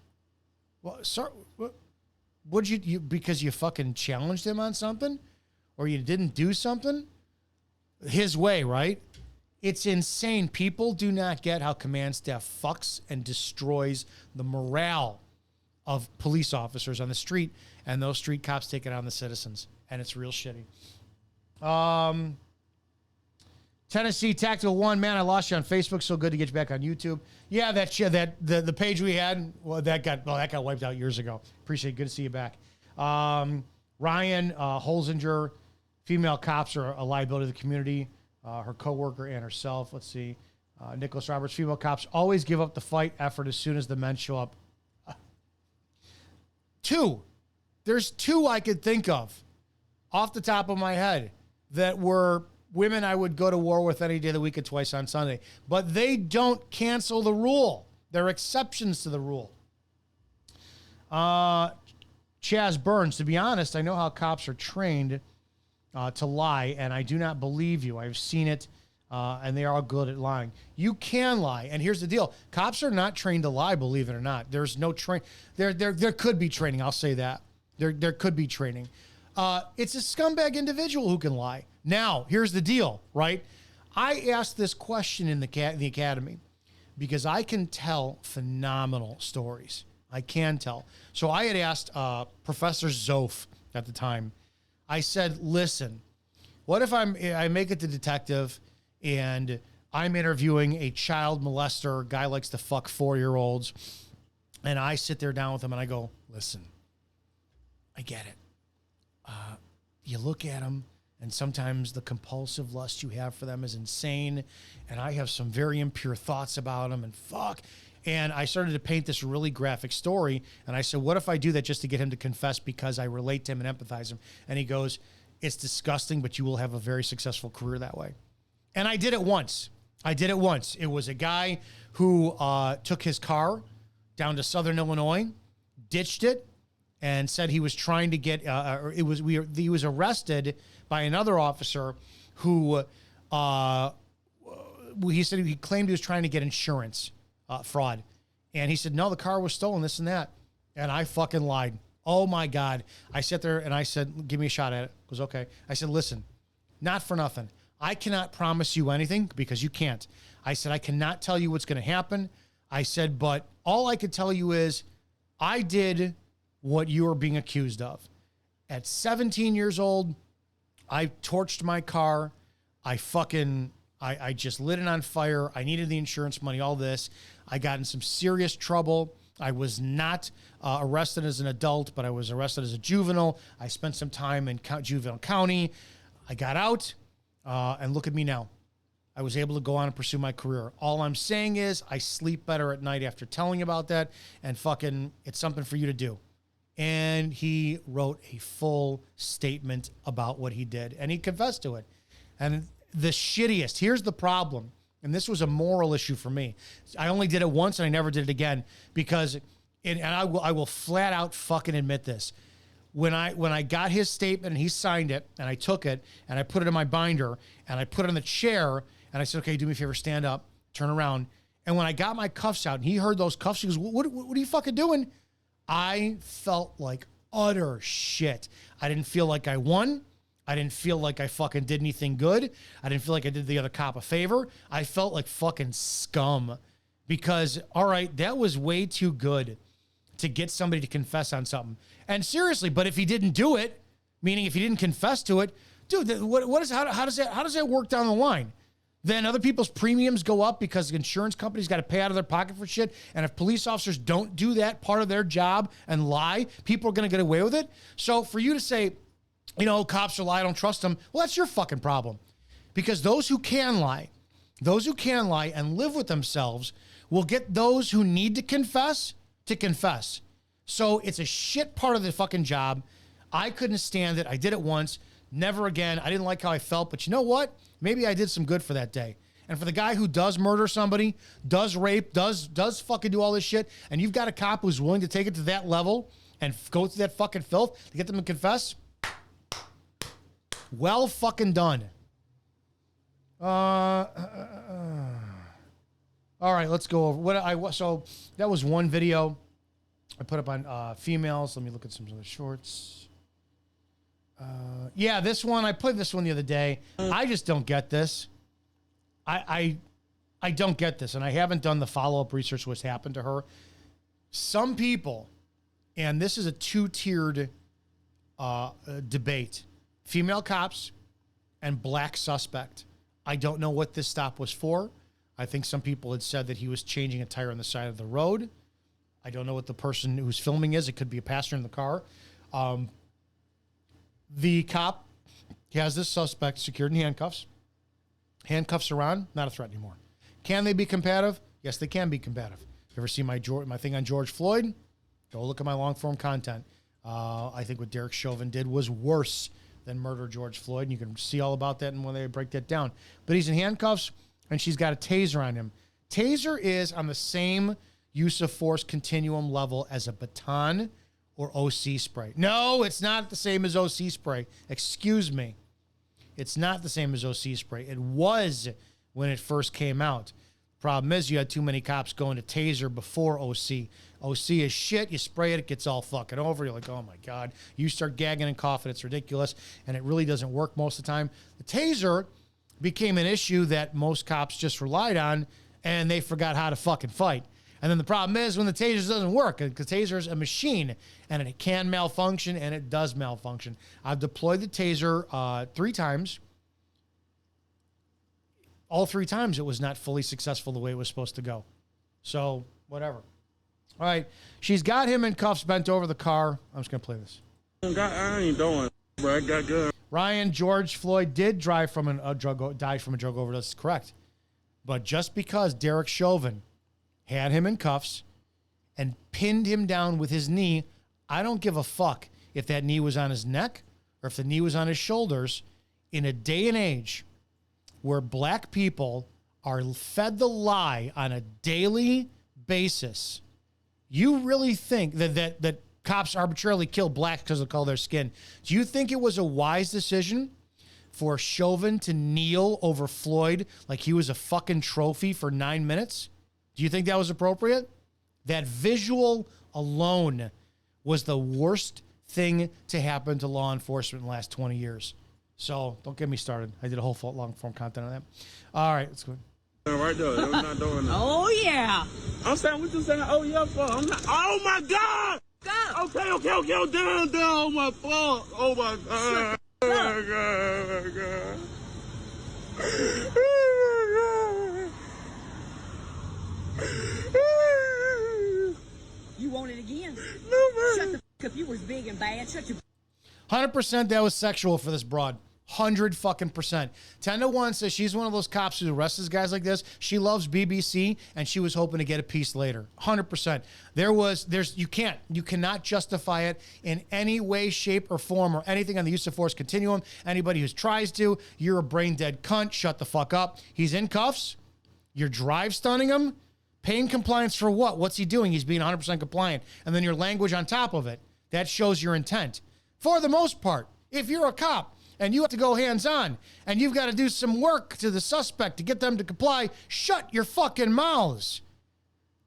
Well, sir, would you because you fucking challenged him on something or you didn't do something his way, right? It's insane. People do not get how command staff fucks and destroys the morale of police officers on the street, and those street cops take it on the citizens, and it's real shitty. Tennessee Tactical One, man, I lost you on Facebook. So good to get you back on YouTube. Yeah, that shit, the page we had, that got wiped out years ago. Appreciate it. Good to see you back. Ryan Holzinger, female cops are a liability to the community. Her coworker and herself. Let's see. Nicholas Roberts, female cops always give up the fight effort as soon as the men show up. There's two I could think of off the top of my head that were women I would go to war with any day of the week and twice on Sunday. But they don't cancel the rule. They're exceptions to the rule. Chaz Burns, to be honest, I know how cops are trained to lie, and I do not believe you. I've seen it, and they are all good at lying. You can lie, and here's the deal. Cops are not trained to lie, believe it or not. There's no train. There could be training, I'll say that. There could be training. It's a scumbag individual who can lie. Now, here's the deal, right? I asked this question in the academy because I can tell phenomenal stories. I can tell. So I had asked Professor Zof at the time. I said, listen, what if I make it to detective and I'm interviewing a child molester, guy likes to fuck 4-year-olds, and I sit there down with him and I go, listen, I get it. You look at them, and sometimes the compulsive lust you have for them is insane, and I have some very impure thoughts about them, and fuck. And I started to paint this really graphic story, and I said, what if I do that just to get him to confess because I relate to him and empathize him? And he goes, it's disgusting, but you will have a very successful career that way. And I did it once. It was a guy who took his car down to Southern Illinois, ditched it, and said he was trying to get, he was arrested by another officer who, he said he claimed he was trying to get insurance fraud. And he said, no, the car was stolen, this and that. And I fucking lied. Oh my God. I sat there and I said, give me a shot at it. It was okay. I said, listen, not for nothing. I cannot promise you anything because you can't. I said, I cannot tell you what's going to happen. I said, but all I could tell you is I did what you are being accused of. At 17 years old, I torched my car. I just lit it on fire. I needed the insurance money, all this. I got in some serious trouble. I was not arrested as an adult, but I was arrested as a juvenile. I spent some time in juvenile county. I got out, and look at me now. I was able to go on and pursue my career. All I'm saying is I sleep better at night after telling about that, and fucking it's something for you to do. And he wrote a full statement about what he did, and he confessed to it. And the shittiest, here's the problem, and this was a moral issue for me. I only did it once, and I never did it again because, and I will flat out fucking admit this. When I got his statement and he signed it, and I took it and I put it in my binder and I put it on the chair, and I said, okay, do me a favor, stand up, turn around. And when I got my cuffs out and he heard those cuffs, he goes, what are you fucking doing? I felt like utter shit. I didn't feel like I won. I didn't feel like I fucking did anything good. I didn't feel like I did the other cop a favor. I felt like fucking scum because, all right, that was way too good to get somebody to confess on something. And seriously, but if he didn't do it, meaning if he didn't confess to it, dude, how does that work down the line? Then other people's premiums go up because the insurance companies got to pay out of their pocket for shit. And if police officers don't do that part of their job and lie, people are going to get away with it. So for you to say, you know, cops are lie, I don't trust them. Well, that's your fucking problem. Because those who can lie and live with themselves will get those who need to confess to confess. So it's a shit part of the fucking job. I couldn't stand it. I did it once. Never again. I didn't like how I felt. But you know what? Maybe I did some good for that day. And for the guy who does murder somebody, does rape, does fucking do all this shit, and you've got a cop who's willing to take it to that level and go through that fucking filth to get them to confess, well fucking done. All right, let's go over so that was one video I put up on females. Let me look at some other shorts. Yeah, this one, I put this one the other day. I just don't get this. I don't get this, and I haven't done the follow-up research what's happened to her. Some people, and this is a two-tiered debate, female cops and black suspect. I don't know what this stop was for. I think some people had said that he was changing a tire on the side of the road. I don't know what the person who's filming is. It could be a passenger in the car. The cop has this suspect secured in handcuffs. Handcuffs are on, not a threat anymore. Can they be combative? Yes, they can be combative. If you ever see my thing on George Floyd, go look at my long-form content. I think what Derek Chauvin did was worse than murder George Floyd, and you can see all about that and when they break that down. But he's in handcuffs, and she's got a taser on him. Taser is on the same use of force continuum level as a baton or OC spray. No, it's not the same as OC spray. Excuse me. It's not the same as OC spray. It was when it first came out. Problem is you had too many cops going to taser before OC. OC is shit. You spray it, it gets all fucking over. You're like, oh my God. You start gagging and coughing. It's ridiculous. And it really doesn't work most of the time. The taser became an issue that most cops just relied on, and they forgot how to fucking fight. And then the problem is when the taser doesn't work, because taser is a machine, and it can malfunction, and it does malfunction. I've deployed the taser 3 times. All 3 times it was not fully successful the way it was supposed to go. So, whatever. All right. She's got him in cuffs, bent over the car. I'm just going to play this. I ain't doing it, but I got good. Ryan, George Floyd did die from a drug overdose. Correct. But just because Derek Chauvin had him in cuffs and pinned him down with his knee, I don't give a fuck if that knee was on his neck or if the knee was on his shoulders. In a day and age where black people are fed the lie on a daily basis, you really think that cops arbitrarily kill blacks because of the color of their skin? Do you think it was a wise decision for Chauvin to kneel over Floyd like he was a fucking trophy for 9 minutes? Do you think that was appropriate? That visual alone was the worst thing to happen to law enforcement in the last 20 years. So don't get me started. I did a whole long form content on that. All right, let's go. Right there, I'm not doing that. Oh, yeah. I'm saying, what you saying? Oh, yeah, fuck. I'm not. Oh, my God. Go. Okay, down. Oh, my fuck. Oh, my God. Oh, my God. Oh, my God. You want it again? No, man. Shut the f up. You was big and bad. Shut your 100% that was sexual for this broad. 100%. 10 to 1 says she's one of those cops who arrests guys like this. She loves BBC and she was hoping to get a piece later. 100%. You cannot justify it in any way, shape, or form or anything on the use of force continuum. Anybody who tries to, you're a brain dead cunt. Shut the fuck up. He's in cuffs. You're drive stunning him. Paying compliance for what? What's he doing? He's being 100% compliant. And then your language on top of it. That shows your intent. For the most part, if you're a cop and you have to go hands-on and you've got to do some work to the suspect to get them to comply, shut your fucking mouths.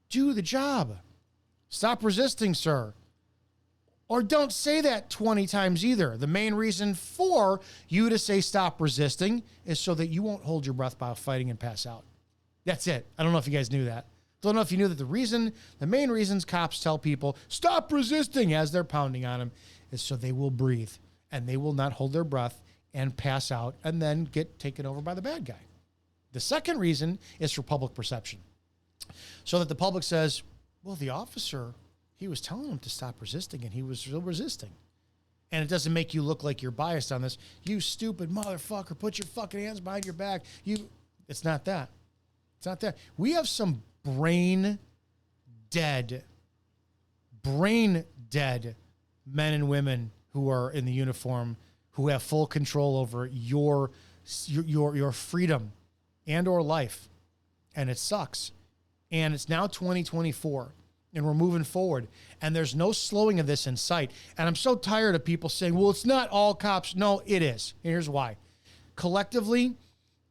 Do the job. Stop resisting, sir. Or don't say that 20 times either. The main reason for you to say stop resisting is so that you won't hold your breath while fighting and pass out. That's it. I don't know if you guys knew that. Don't know if you knew that the main reasons cops tell people stop resisting as they're pounding on them is so they will breathe and they will not hold their breath and pass out and then get taken over by the bad guy. The second reason is for public perception. So that the public says, well, the officer, he was telling him to stop resisting and he was still resisting. And it doesn't make you look like you're biased on this. You stupid motherfucker, put your fucking hands behind your back. It's not that. It's not that. We have some brain dead men and women who are in the uniform who have full control over your freedom and or life. And it sucks. And it's now 2024 and we're moving forward and there's no slowing of this in sight. And I'm so tired of people saying, well, it's not all cops. No, it is. And here's why. Collectively,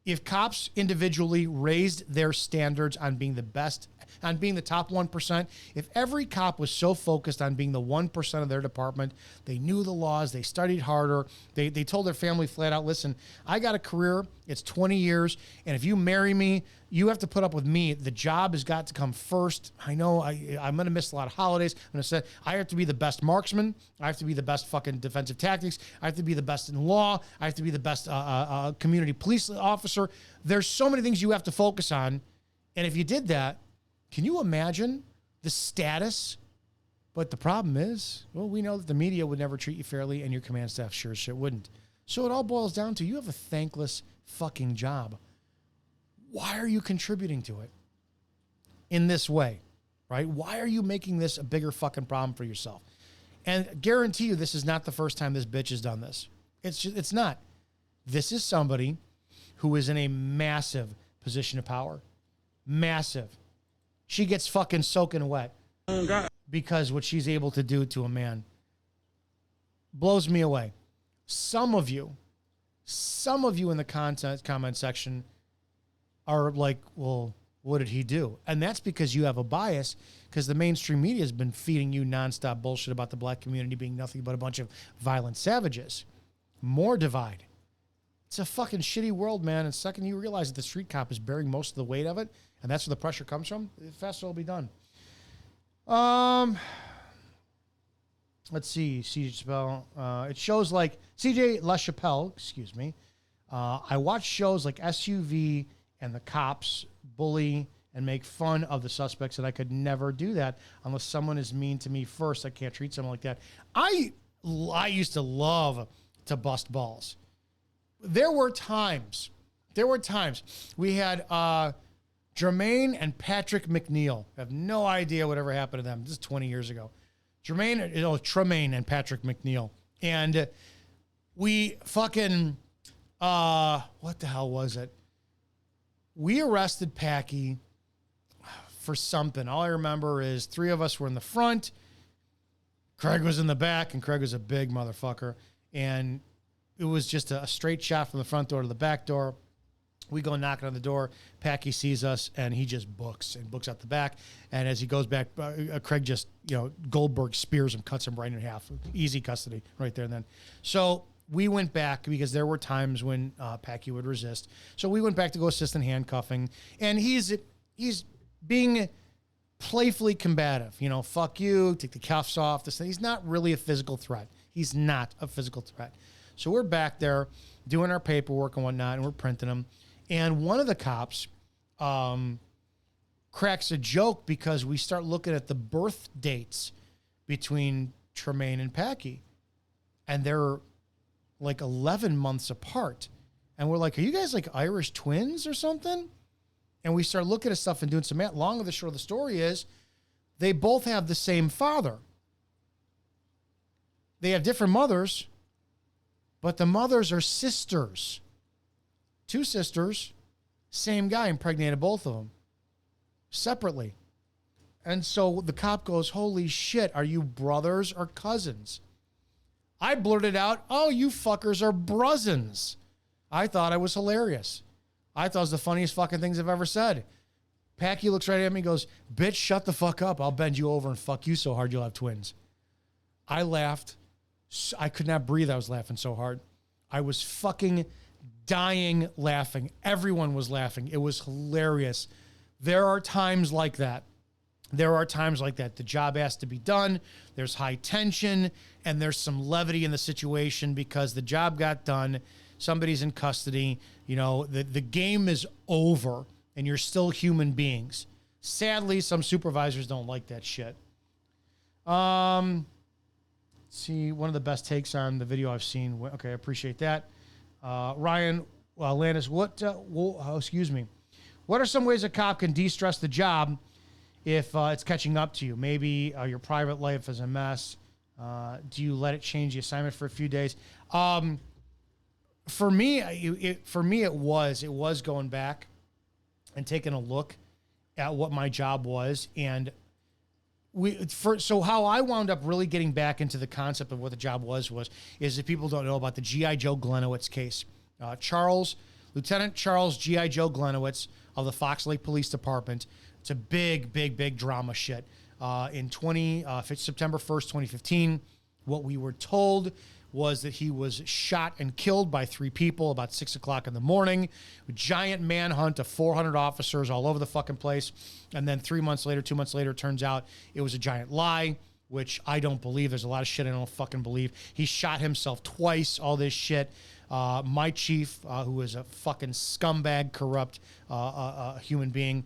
if cops individually raised their standards on being the best, on being the top 1%, if every cop was so focused on being the 1% of their department, they knew the laws, they studied harder, they told their family flat out, listen, I got a career, it's 20 years, and if you marry me, you have to put up with me. The job has got to come first. I know I'm going to miss a lot of holidays. I'm going to say I have to be the best marksman. I have to be the best fucking defensive tactics. I have to be the best in law. I have to be the best community police officer. There's so many things you have to focus on. And if you did that, can you imagine the status? But the problem is, well, we know that the media would never treat you fairly and your command staff sure as shit wouldn't. So it all boils down to you have a thankless fucking job. Why are you contributing to it in this way, right? Why are you making this a bigger fucking problem for yourself? And guarantee you this is not the first time this bitch has done this. It's not. This is somebody who is in a massive position of power. Massive. She gets fucking soaking wet. because what she's able to do to a man blows me away. Some of you in the comment section are like, well, what did he do? And that's because you have a bias, because the mainstream media has been feeding you nonstop bullshit about the black community being nothing but a bunch of violent savages. More divide. It's a fucking shitty world, man. And the second you realize that the street cop is bearing most of the weight of it, and that's where the pressure comes from, the faster it'll be done. Let's see, CJ LaChapelle. It shows like CJ LaChapelle, excuse me. I watch shows like SUV and the cops bully and make fun of the suspects, and I could never do that unless someone is mean to me first. I can't treat someone like that. I used to love to bust balls. There were times we had Jermaine and Patrick McNeil. I have no idea whatever happened to them. This is 20 years ago. Tremaine and Patrick McNeil. And we fucking, what the hell was it? We arrested Packy for something. All I remember is 3 of us were in the front. Craig was in the back, and Craig was a big motherfucker. And it was just a straight shot from the front door to the back door. We go knocking on the door. Packy sees us, and he just books out the back. And as he goes back, Craig just, Goldberg spears him, cuts him right in half. Easy custody right there and then. So we went back because there were times when Packy would resist. So we went back to go assist in handcuffing. And he's being playfully combative. Fuck you, take the cuffs off. This thing. He's not really a physical threat. He's not a physical threat. So we're back there doing our paperwork and whatnot, and we're printing them. And one of the cops cracks a joke because we start looking at the birth dates between Tremaine and Packy. And they're like 11 months apart. And we're like, are you guys like Irish twins or something? And we start looking at stuff and doing some math. Long of the short of the story is they both have the same father. They have different mothers, but the mothers are sisters. 2 sisters, same guy, impregnated both of them separately. And so the cop goes, holy shit, are you brothers or cousins? I blurted out, oh, you fuckers are bruzins. I thought I was hilarious. I thought it was the funniest fucking things I've ever said. Packy looks right at me and goes, bitch, shut the fuck up. I'll bend you over and fuck you so hard you'll have twins. I laughed. I could not breathe. I was laughing so hard. I was fucking dying laughing. Everyone was laughing. It was hilarious. There are times like that. The job has to be done. There's high tension, and there's some levity in the situation because the job got done. Somebody's in custody. The game is over, and you're still human beings. Sadly, some supervisors don't like that shit. See, one of the best takes on the video I've seen. Okay, I appreciate that. Ryan Landis, what are some ways a cop can de-stress the job if it's catching up to you? Maybe your private life is a mess. Do you let it change the assignment for a few days? For me, it was going back and taking a look at what my job was. And so how I wound up really getting back into the concept of what the job is that people don't know about the G.I. Joe Glenowitz case. Lieutenant Charles G.I. Joe Glenowitz of the Fox Lake Police Department. It's a big drama shit. In September 1st, 2015, what we were told was that he was shot and killed by 3 people about 6 o'clock in the morning. A giant manhunt of 400 officers all over the fucking place. And then 2 months later, it turns out it was a giant lie, which I don't believe. There's a lot of shit I don't fucking believe. He shot himself twice, all this shit. My chief, who is a fucking scumbag, corrupt human being,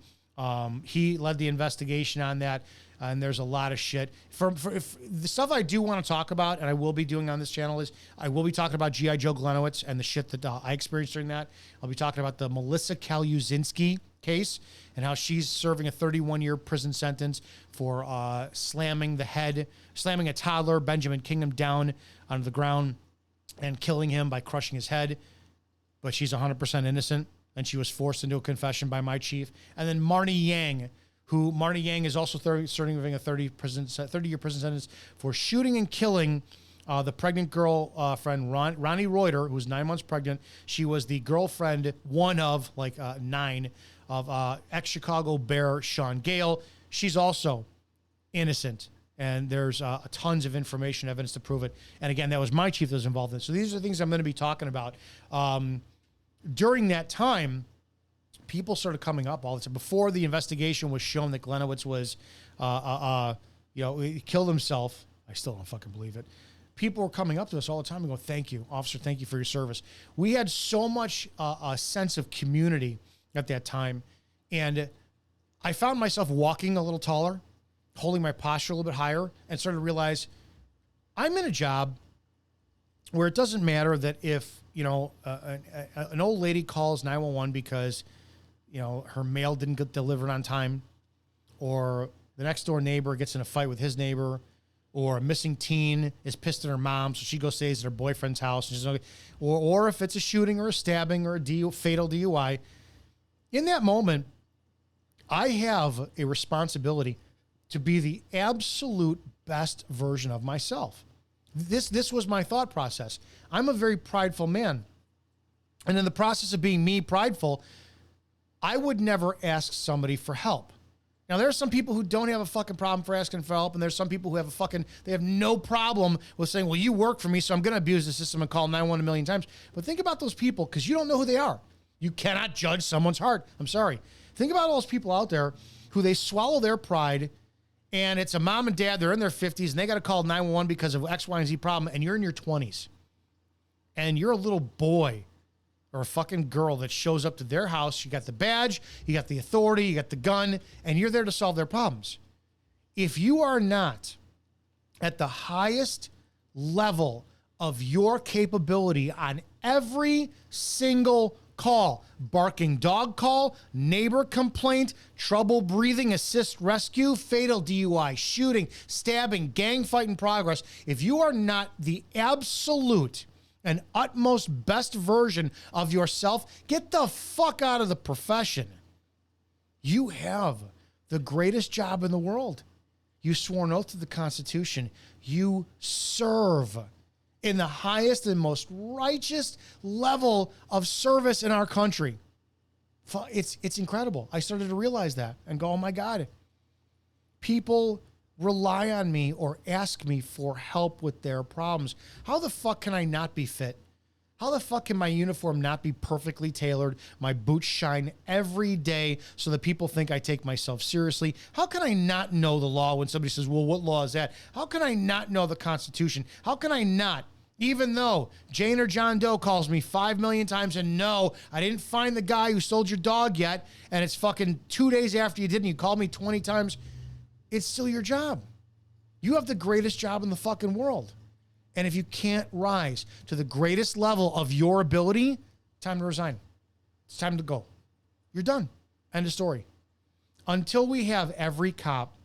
he led the investigation on that. And there's a lot of shit. If the stuff I do want to talk about, and I will be doing on this channel, is I will be talking about G.I. Joe Glenowitz and the shit that I experienced during that. I'll be talking about the Melissa Kaluzinski case and how she's serving a 31-year prison sentence for slamming a toddler, Benjamin Kingham, down onto the ground and killing him by crushing his head. But she's 100% innocent, and she was forced into a confession by my chief. And then Marnie Yang, who Marty Yang is also serving a 30-year prison sentence for shooting and killing the pregnant girl friend, Ronnie Reuter, who was 9 months pregnant. She was the girlfriend, one of 9, of ex-Chicago Bear Sean Gale. She's also innocent, and there's tons of information, evidence to prove it. And again, that was my chief that was involved in it. So these are things I'm going to be talking about. During that time, people started coming up all the time. Before the investigation was shown that Glenowitz was, he killed himself. I still don't fucking believe it. People were coming up to us all the time and go, thank you, officer, thank you for your service. We had so much a sense of community at that time. And I found myself walking a little taller, holding my posture a little bit higher, and started to realize I'm in a job where it doesn't matter that if, an old lady calls 911 because, her mail didn't get delivered on time, or the next door neighbor gets in a fight with his neighbor, or a missing teen is pissed at her mom, so she goes stays at her boyfriend's house, and or if it's a shooting or a stabbing or a fatal DUI. In that moment, I have a responsibility to be the absolute best version of myself. This was my thought process. I'm a very prideful man. And in the process of being me prideful, I would never ask somebody for help. Now, there are some people who don't have a fucking problem for asking for help, and there's some people who they have no problem with saying, well, you work for me, so I'm going to abuse the system and call 911 a million times. But think about those people, because you don't know who they are. You cannot judge someone's heart. I'm sorry. Think about all those people out there who they swallow their pride, and it's a mom and dad, they're in their 50s, and they got to call 911 because of X, Y, and Z problem, and you're in your 20s. And you're a little boy or a fucking girl that shows up to their house. You got the badge, you got the authority, you got the gun, and you're there to solve their problems. If you are not at the highest level of your capability on every single call, barking dog call, neighbor complaint, trouble breathing, assist rescue, fatal DUI, shooting, stabbing, gang fight in progress, if you are not the absolute and utmost best version of yourself, get the fuck out of the profession. You have the greatest job in the world. You swore an oath to the Constitution. You serve in the highest and most righteous level of service in our country. It's incredible. I started to realize that and go, oh my God. People rely on me or ask me for help with their problems. How the fuck can I not be fit? How the fuck can my uniform not be perfectly tailored? My boots shine every day so that people think I take myself seriously. How can I not know the law when somebody says, well, what law is that? How can I not know the Constitution? How can I not? Even though Jane or John Doe calls me 5 million times and no, I didn't find the guy who stole your dog yet, and it's fucking 2 days after you did and you called me 20 times, it's still your job. You have the greatest job in the fucking world. And if you can't rise to the greatest level of your ability, time to resign. It's time to go. You're done. End of story. Until we have every cop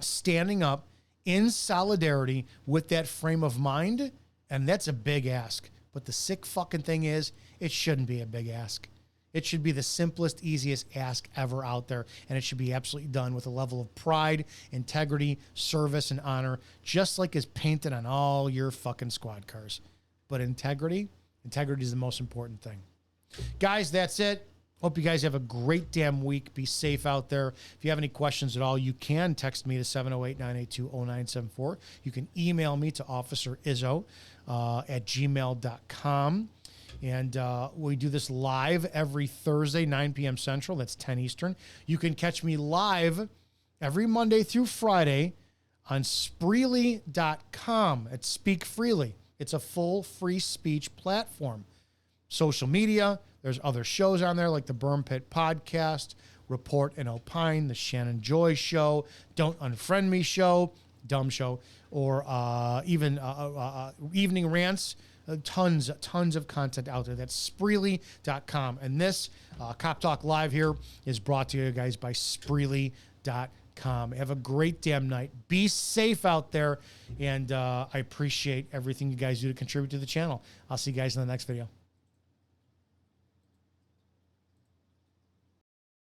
standing up in solidarity with that frame of mind, and that's a big ask. But the sick fucking thing is, it shouldn't be a big ask. It should be the simplest, easiest ask ever out there, and it should be absolutely done with a level of pride, integrity, service, and honor, just like is painted on all your fucking squad cars. But integrity is the most important thing. Guys, that's it. Hope you guys have a great damn week. Be safe out there. If you have any questions at all, you can text me to 708-982-0974. You can email me to officerizzo at gmail.com. And we do this live every Thursday, 9 p.m. Central. That's 10 Eastern. You can catch me live every Monday through Friday on Spreely.com. It's Speak Freely. It's a full free speech platform. Social media. There's other shows on there like the Berm Pit Podcast, Report and Opine, the Shannon Joy Show, Don't Unfriend Me Show, Dumb Show, or even Evening Rants. Tons of content out there. That's Spreely.com. And this Cop Talk Live here is brought to you guys by Spreely.com. Have a great damn night. Be safe out there. And I appreciate everything you guys do to contribute to the channel. I'll see you guys in the next video.